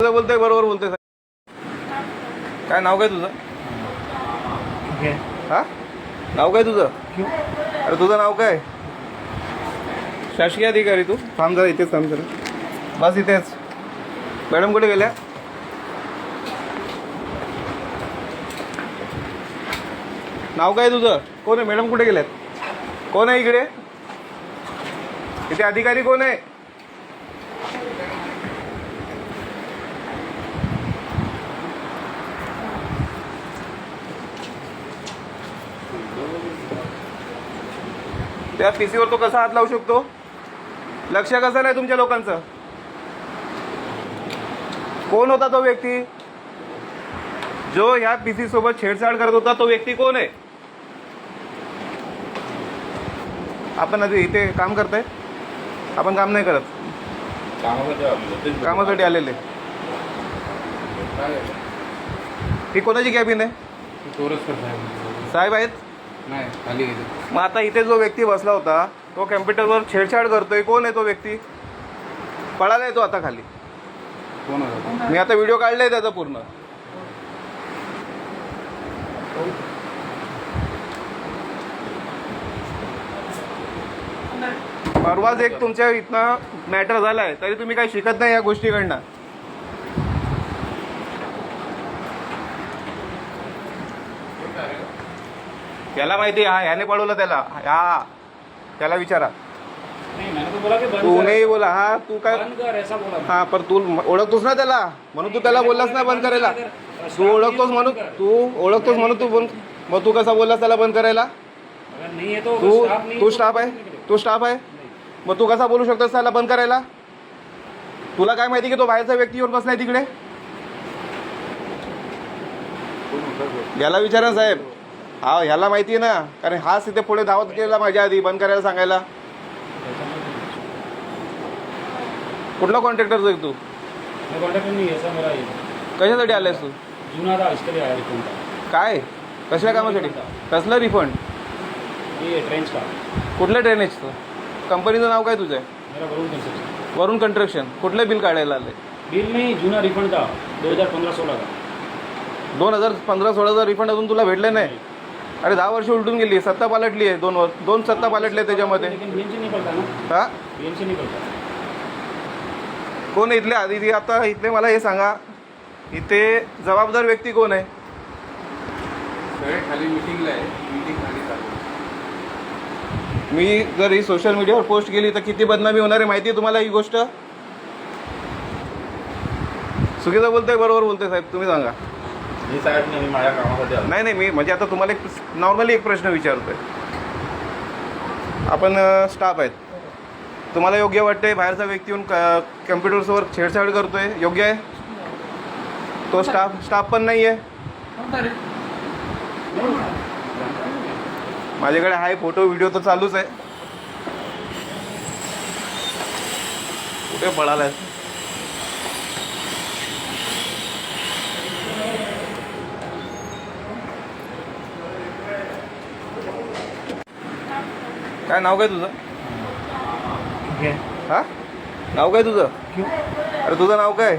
बोलतोय बरोबर बोलतोय. काय नाव काय तुझं? हा नाव काय तुझं? अरे तुझं नाव काय? शासकीय अधिकारी तू? थांब जरा इथेच थांब जरा. बस इथेच. मॅडम कुठे गेल्या? नाव काय तुझं? कोण आहे? मॅडम कुठे गेल्यात? कोण आहे इकडे? इथे अधिकारी कोण आहे? त्या पीसीवर तो कसा हात लावू शकतो? लक्ष कसं नाही तुमच्या लोकांचं? कोण होता तो व्यक्ती जो ह्या पीसी सोबत छेडछाड करत होता? तो व्यक्ती कोण आहे? आपण आधी इथे काम करताय? आपण काम नाही करत. कामासाठी आलेले. ही कोणाची कॅबिन आहे? साहेब आहेत? नाही खाली. मग आता इथे जो व्यक्ती बसला होता तो कॅम्प्युटरवर छेडछाड करतोय. कोण आहे तो व्यक्ती? पळाला आहे तो आता खाली. कोण होता? मी आता व्हिडिओ काढलाय त्याचा पूर्ण. परवाच एक तुमच्या इथनं मॅटर झालाय तरी तुम्ही काही शिकत नाही या गोष्टीकडनं. त्याला माहिती हा ह्याने पळवलं त्याला. हा त्याला विचारा. तू नाही बोला. हा तू काय? हा पण तू ओळखतोस ना त्याला म्हणून तू त्याला बोललास ना बंद करायला. तू ओळखतोस म्हणून तू बोल. मग तू कसा बोललास त्याला बंद करायला? तू स्टाफ आहे? तू स्टाफ आहे मग तू कसा बोलू शकतोस त्याला बंद करायला? तुला काय माहिती की तो बाहेरचा व्यक्ती येऊन बसलाय तिकडे? याला विचारा साहेब. हा ह्याला माहिती आहे ना कारण हाच तिथे पुढे धावत केला माझ्या आधी बंद करायला सांगायला. कुठला कॉन्ट्रॅक्टर आहे तू? कशासाठी आलायस तू? काय कसल्या कामासाठी? कसलं रिफंड? कुठल्या ट्रेनेजचं? कंपनीचं नाव काय तुझं आहे? वरुण कन्स्ट्रक्शन. कुठलं बिल काढायला आलंय? बिल नाही जुना रिफंड था 2015-16 का. 2015-16चा रिफंड अजून तुला भेटले नाही? अरे 10 वर्ष उलटून गेली. सत्ता पालटली आहे. दोन सत्ता पालटली त्याच्यामध्ये. हा कोण इथले आधी आता इथले मला हे सांगा इथे जबाबदार व्यक्ती कोण आहे? खाली मीटिंगला आहे. मीटिंग खाली चालू. मी जर ही सोशल मीडियावर पोस्ट केली तर किती बदनामी होणार आहे माहिती आहे तुम्हाला ही गोष्ट? चुकीचं बोलतोय बरोबर बोलतोय साहेब तुम्ही सांगा. मी साहेब नाही माझ्या कामासाठी. नाही मी म्हणजे आता तुम्हाला एक नॉर्मली एक प्रश्न विचारतोय. आपण स्टाफ आहेत. तुम्हाला योग्य वाटतंय बाहेरचा व्यक्ती येऊन कम्प्युटर्सवर छेडछाड करतोय? योग्य आहे? तो स्टाफ पण नाही आहे. माझ्याकडे आहे फोटो व्हिडिओ तर चालूच आहे. कुठे पळालाय? काय नाव काय तुझं? हा नाव काय तुझं? अरे तुझं नाव काय?